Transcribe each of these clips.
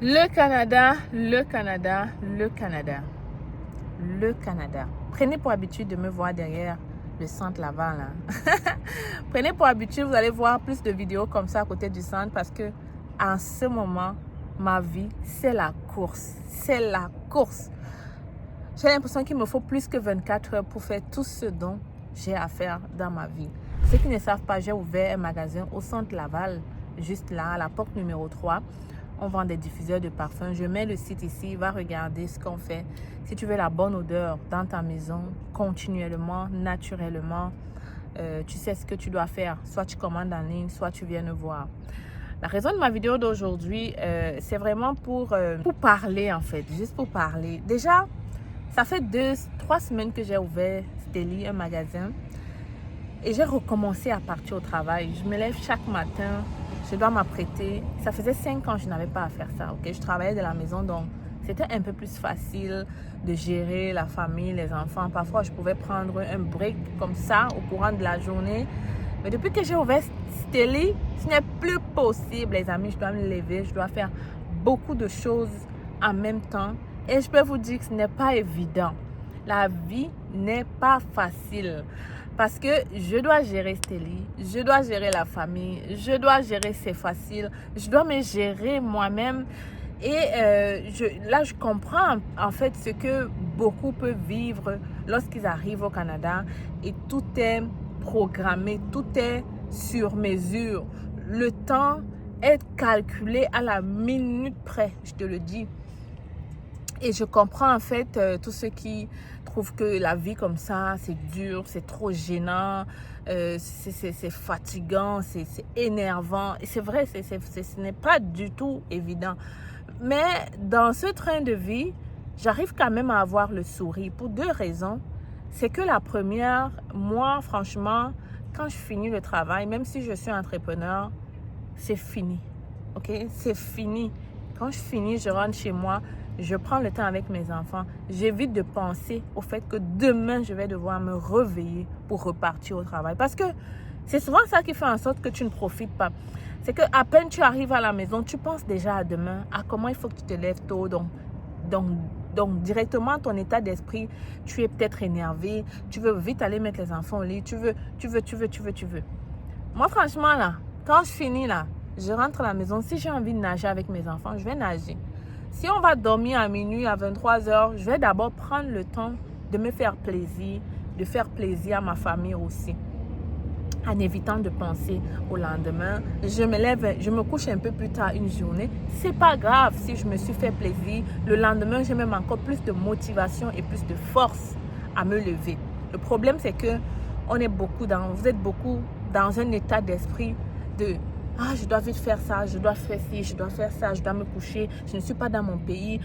Le Canada, le Canada, le Canada, le Canada. Prenez pour habitude de me voir derrière le centre Laval. Prenez pour habitude, vous allez voir plus de vidéos comme ça à côté du centre parce que en ce moment, ma vie, c'est la course. C'est la course. J'ai l'impression qu'il me faut plus que 24 heures pour faire tout ce dont j'ai à faire dans ma vie. Ceux qui ne savent pas, j'ai ouvert un magasin au centre Laval, juste là, à la porte numéro 3. On vend des diffuseurs de parfums. Je mets le site ici, va regarder ce qu'on fait. Si tu veux la bonne odeur dans ta maison, continuellement, naturellement, tu sais ce que tu dois faire. Soit tu commandes en ligne, soit tu viens nous voir. La raison de ma vidéo d'aujourd'hui, c'est vraiment pour parler en fait, juste pour parler. Déjà, ça fait 3 semaines que j'ai ouvert Steli, un magasin. Et j'ai recommencé à partir au travail. Je me lève chaque matin, je dois m'apprêter. Ça faisait 5 ans que je n'avais pas à faire ça. Okay? Je travaillais de la maison, donc c'était un peu plus facile de gérer la famille, les enfants. Parfois, je pouvais prendre un break comme ça au courant de la journée. Mais depuis que j'ai ouvert Steli, ce n'est plus possible, les amis. Je dois me lever, je dois faire beaucoup de choses en même temps. Et je peux vous dire que ce n'est pas évident. La vie n'est pas facile. Parce que je dois gérer Steli, je dois gérer la famille, je dois gérer C'est Facile, je dois me gérer moi-même. Et là, je comprends en fait ce que beaucoup peuvent vivre lorsqu'ils arrivent au Canada. Et tout est programmé, tout est sur mesure. Le temps est calculé à la minute près, je te le dis. Et je comprends en fait tous ceux qui trouvent que la vie comme ça, c'est dur, c'est trop gênant, c'est fatigant, c'est énervant. Et c'est vrai, ce n'est pas du tout évident. Mais dans ce train de vie, j'arrive quand même à avoir le sourire pour 2 raisons. C'est que la première, moi franchement, quand je finis le travail, même si je suis entrepreneur, c'est fini. Ok, c'est fini. Quand je finis, je rentre chez moi. Je prends le temps avec mes enfants. J'évite de penser au fait que demain, je vais devoir me réveiller pour repartir au travail. Parce que c'est souvent ça qui fait en sorte que tu ne profites pas. C'est qu'à peine tu arrives à la maison, tu penses déjà à demain, à comment il faut que tu te lèves tôt. Donc directement, ton état d'esprit, tu es peut-être énervé. Tu veux vite aller mettre les enfants au lit. Tu veux. Moi, franchement, là, quand je finis, là, je rentre à la maison. Si j'ai envie de nager avec mes enfants, je vais nager. Si on va dormir à minuit, à 23 heures, je vais d'abord prendre le temps de me faire plaisir, de faire plaisir à ma famille aussi, en évitant de penser au lendemain. Je me lève, je me couche un peu plus tard une journée. C'est pas grave si je me suis fait plaisir. Le lendemain, j'ai même encore plus de motivation et plus de force à me lever. Le problème, c'est que vous êtes beaucoup dans un état d'esprit de je dois vite faire ça, je dois faire ci, je dois faire ça, je dois me coucher, je ne suis pas dans mon pays,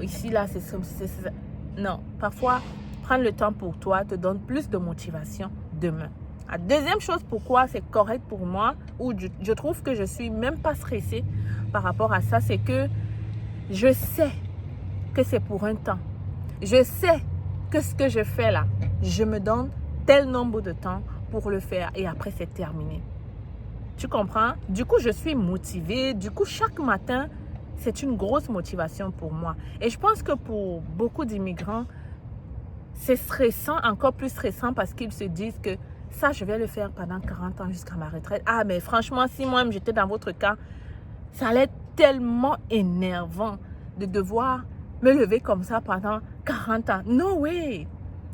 ici, là, c'est ça. Non, parfois, prendre le temps pour toi te donne plus de motivation demain. La deuxième chose pourquoi c'est correct pour moi, ou je trouve que je suis même pas stressée par rapport à ça, c'est que je sais que c'est pour un temps. Je sais que ce que je fais là, je me donne tel nombre de temps pour le faire et après c'est terminé. Tu comprends? Du coup, je suis motivée. Du coup, chaque matin, c'est une grosse motivation pour moi. Et je pense que pour beaucoup d'immigrants, c'est stressant, encore plus stressant parce qu'ils se disent que ça, je vais le faire pendant 40 ans jusqu'à ma retraite. Ah, mais franchement, si moi-même j'étais dans votre cas, ça allait être tellement énervant de devoir me lever comme ça pendant 40 ans. No way!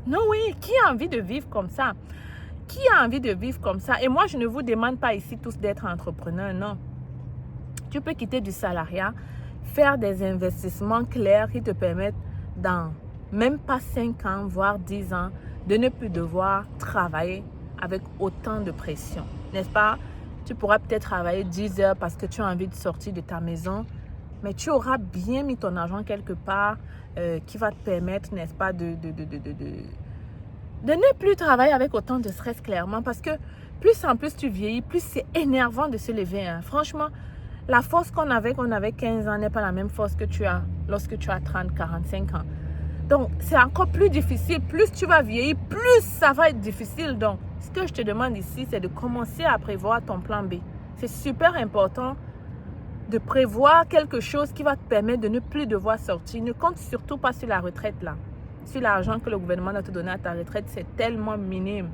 No way! Qui a envie de vivre comme ça? Qui a envie de vivre comme ça? Et moi, je ne vous demande pas ici tous d'être entrepreneurs, non. Tu peux quitter du salariat, faire des investissements clairs qui te permettent dans même pas 5 ans, voire 10 ans, de ne plus devoir travailler avec autant de pression. N'est-ce pas? Tu pourras peut-être travailler 10 heures parce que tu as envie de sortir de ta maison, mais tu auras bien mis ton argent quelque part qui va te permettre, n'est-ce pas, de ne plus travailler avec autant de stress, clairement, parce que plus en plus tu vieillis, plus c'est énervant de se lever. Hein. Franchement, la force qu'on avait quand on avait 15 ans n'est pas la même force que tu as lorsque tu as 30, 45 ans. Donc, c'est encore plus difficile. Plus tu vas vieillir, plus ça va être difficile. Donc, ce que je te demande ici, c'est de commencer à prévoir ton plan B. C'est super important de prévoir quelque chose qui va te permettre de ne plus devoir sortir. Ne compte surtout pas sur la retraite là. Sur l'argent que le gouvernement doit te donner à ta retraite, c'est tellement minime.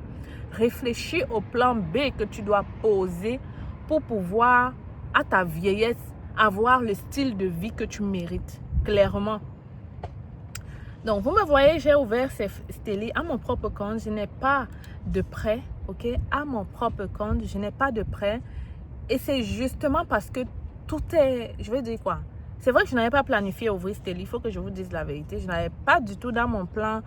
Réfléchis au plan B que tu dois poser pour pouvoir, à ta vieillesse, avoir le style de vie que tu mérites, clairement. Donc, vous me voyez, j'ai ouvert Stelly à mon propre compte. Je n'ai pas de prêt, ok? À mon propre compte, je n'ai pas de prêt. Et c'est justement parce que tout est, je veux dire quoi? C'est vrai que je n'avais pas planifié ouvrir Stelly, il faut que je vous dise la vérité. Je n'avais pas du tout dans mon plan,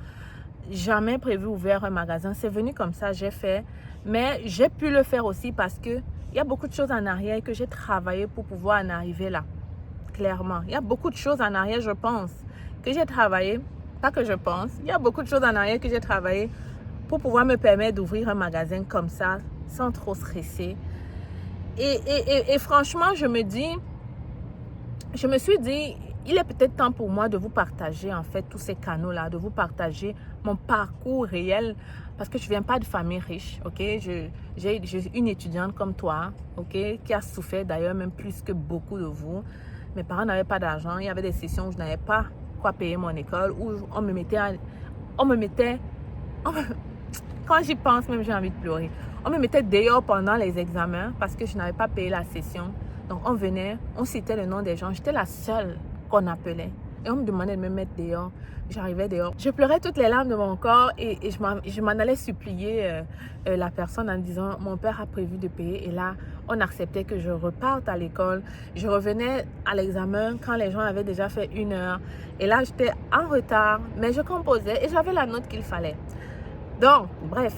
jamais prévu ouvrir un magasin. C'est venu comme ça, j'ai fait. Mais j'ai pu le faire aussi parce que il y a beaucoup de choses en arrière que j'ai travaillé pour pouvoir en arriver là. Clairement. Il y a beaucoup de choses en arrière, je pense, que j'ai travaillé. Pas que je pense. Il y a beaucoup de choses en arrière que j'ai travaillé pour pouvoir me permettre d'ouvrir un magasin comme ça, sans trop stresser. Et franchement, je me suis dit, il est peut-être temps pour moi de vous partager en fait tous ces canaux-là, de vous partager mon parcours réel parce que je ne viens pas de famille riche, ok? J'ai une étudiante comme toi, ok? Qui a souffert d'ailleurs même plus que beaucoup de vous. Mes parents n'avaient pas d'argent, il y avait des sessions où je n'avais pas quoi payer mon école, où on me mettait quand j'y pense même j'ai envie de pleurer. On me mettait dehors pendant les examens parce que je n'avais pas payé la session. Donc, on venait, on citait le nom des gens. J'étais la seule qu'on appelait. Et on me demandait de me mettre dehors. J'arrivais dehors. Je pleurais toutes les larmes de mon corps et je m'en allais supplier la personne en disant, mon père a prévu de payer. Et là, on acceptait que je reparte à l'école. Je revenais à l'examen quand les gens avaient déjà fait 1 heure. Et là, j'étais en retard, mais je composais et j'avais la note qu'il fallait. Donc, bref.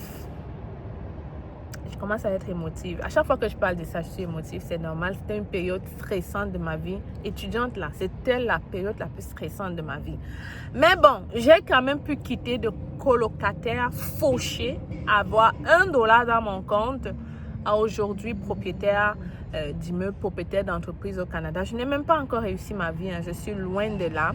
Je commence à être émotive. À chaque fois que je parle de ça, je suis émotive. C'est normal. C'était une période stressante de ma vie. Étudiante là, c'était la période la plus stressante de ma vie. Mais bon, j'ai quand même pu quitter de colocataire fauché, avoir $1 dans mon compte, à aujourd'hui propriétaire d'immeubles, propriétaire d'entreprise au Canada. Je n'ai même pas encore réussi ma vie. Hein. Je suis loin de là.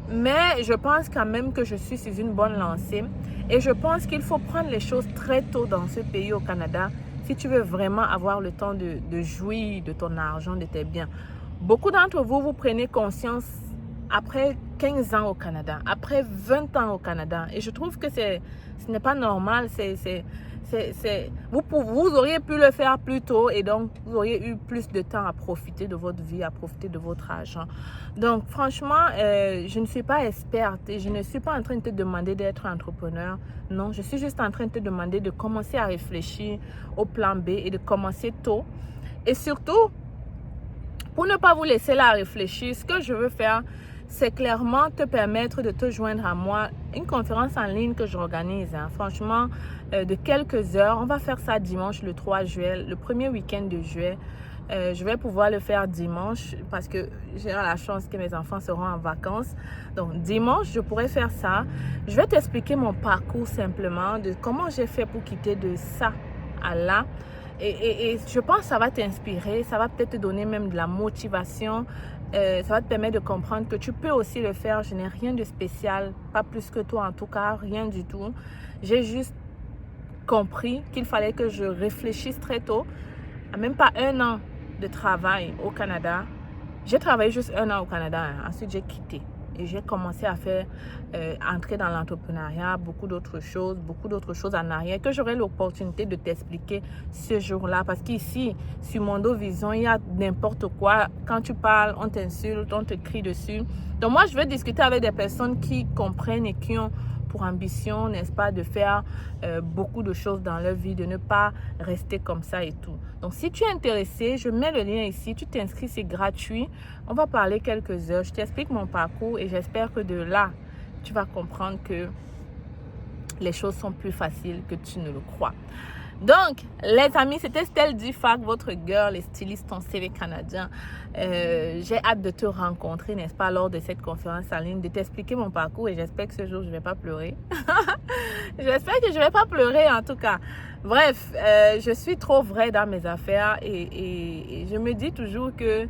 Mais je pense quand même que je suis sur une bonne lancée. Et je pense qu'il faut prendre les choses très tôt dans ce pays au Canada si tu veux vraiment avoir le temps de jouir de ton argent, de tes biens. Beaucoup d'entre vous, vous prenez conscience après 15 ans au Canada, après 20 ans au Canada. Et je trouve que ce n'est pas normal. Vous auriez pu le faire plus tôt et donc vous auriez eu plus de temps à profiter de votre vie, à profiter de votre argent. Donc franchement, je ne suis pas experte et je ne suis pas en train de te demander d'être entrepreneur. Non, je suis juste en train de te demander de commencer à réfléchir au plan B et de commencer tôt. Et surtout, pour ne pas vous laisser là à réfléchir, ce que je veux faire, c'est clairement te permettre de te joindre à moi. Une conférence en ligne que j'organise, hein, franchement, de quelques heures. On va faire ça dimanche le 3 juillet, le premier week-end de juillet. Je vais pouvoir le faire dimanche parce que j'ai la chance que mes enfants seront en vacances. Donc, dimanche, je pourrais faire ça. Je vais t'expliquer mon parcours simplement, de comment j'ai fait pour quitter de ça à là. Et je pense que ça va t'inspirer, ça va peut-être te donner même de la motivation. Ça va te permettre de comprendre que tu peux aussi le faire. Je n'ai rien de spécial, pas plus que toi en tout cas, rien du tout. J'ai juste compris qu'il fallait que je réfléchisse très tôt. Même pas 1 an de travail au Canada. J'ai travaillé juste 1 an au Canada. Hein. Ensuite, j'ai quitté. Et j'ai commencé à faire entrer dans l'entrepreneuriat, beaucoup d'autres choses en arrière que j'aurai l'opportunité de t'expliquer ce jour-là. Parce qu'ici, sur Mondo Vision, il y a n'importe quoi. Quand tu parles, on t'insulte, on te crie dessus. Donc moi, je vais discuter avec des personnes qui comprennent et qui ont pour ambition, n'est-ce pas, de faire beaucoup de choses dans leur vie, de ne pas rester comme ça et tout. Donc, si tu es intéressé, je mets le lien ici, tu t'inscris, c'est gratuit. On va parler quelques heures, je t'explique mon parcours et j'espère que de là, tu vas comprendre que les choses sont plus faciles que tu ne le crois. Donc, les amis, c'était Stell Dufac, votre girl et styliste en CV canadien. J'ai hâte de te rencontrer, n'est-ce pas, lors de cette conférence en ligne, de t'expliquer mon parcours et j'espère que ce jour, je ne vais pas pleurer. J'espère que je ne vais pas pleurer en tout cas. Bref, je suis trop vraie dans mes affaires et je me dis toujours que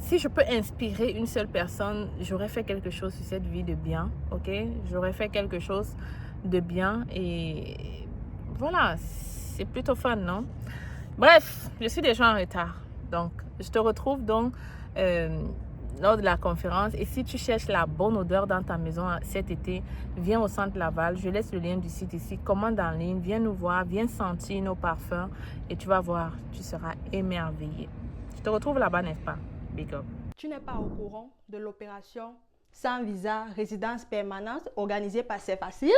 si je peux inspirer une seule personne, j'aurais fait quelque chose sur cette vie de bien, ok? J'aurais fait quelque chose de bien et voilà, c'est plutôt fun, non? Bref, je suis déjà en retard. Donc, je te retrouve donc lors de la conférence. Et si tu cherches la bonne odeur dans ta maison cet été, viens au Centre Laval. Je laisse le lien du site ici. Commande en ligne, viens nous voir, viens sentir nos parfums et tu vas voir, tu seras émerveillé. Je te retrouve là-bas, n'est-ce pas? Big up. Tu n'es pas au courant de l'opération sans visa résidence permanente organisée par C'est Facile?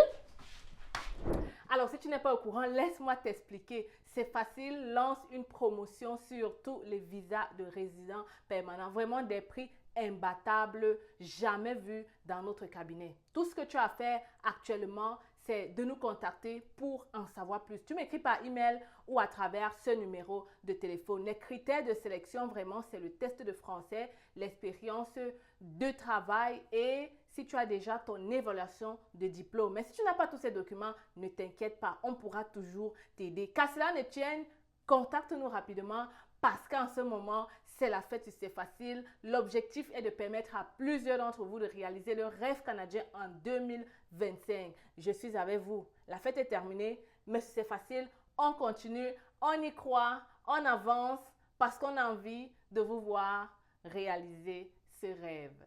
Alors, si tu n'es pas au courant, laisse-moi t'expliquer. C'est facile, lance une promotion sur tous les visas de résidents permanents. Vraiment des prix imbattables, jamais vus dans notre cabinet. Tout ce que tu as à faire actuellement, c'est de nous contacter pour en savoir plus. Tu m'écris par email ou à travers ce numéro de téléphone. Les critères de sélection, vraiment, c'est le test de français, l'expérience de travail et si tu as déjà ton évaluation de diplôme. Mais si tu n'as pas tous ces documents, ne t'inquiète pas, on pourra toujours t'aider. Qu'à cela ne tienne, contacte-nous rapidement parce qu'en ce moment, c'est la fête, c'est facile. L'objectif est de permettre à plusieurs d'entre vous de réaliser le rêve canadien en 2025. Je suis avec vous. La fête est terminée, mais c'est facile. On continue, on y croit, on avance parce qu'on a envie de vous voir réaliser ce rêve.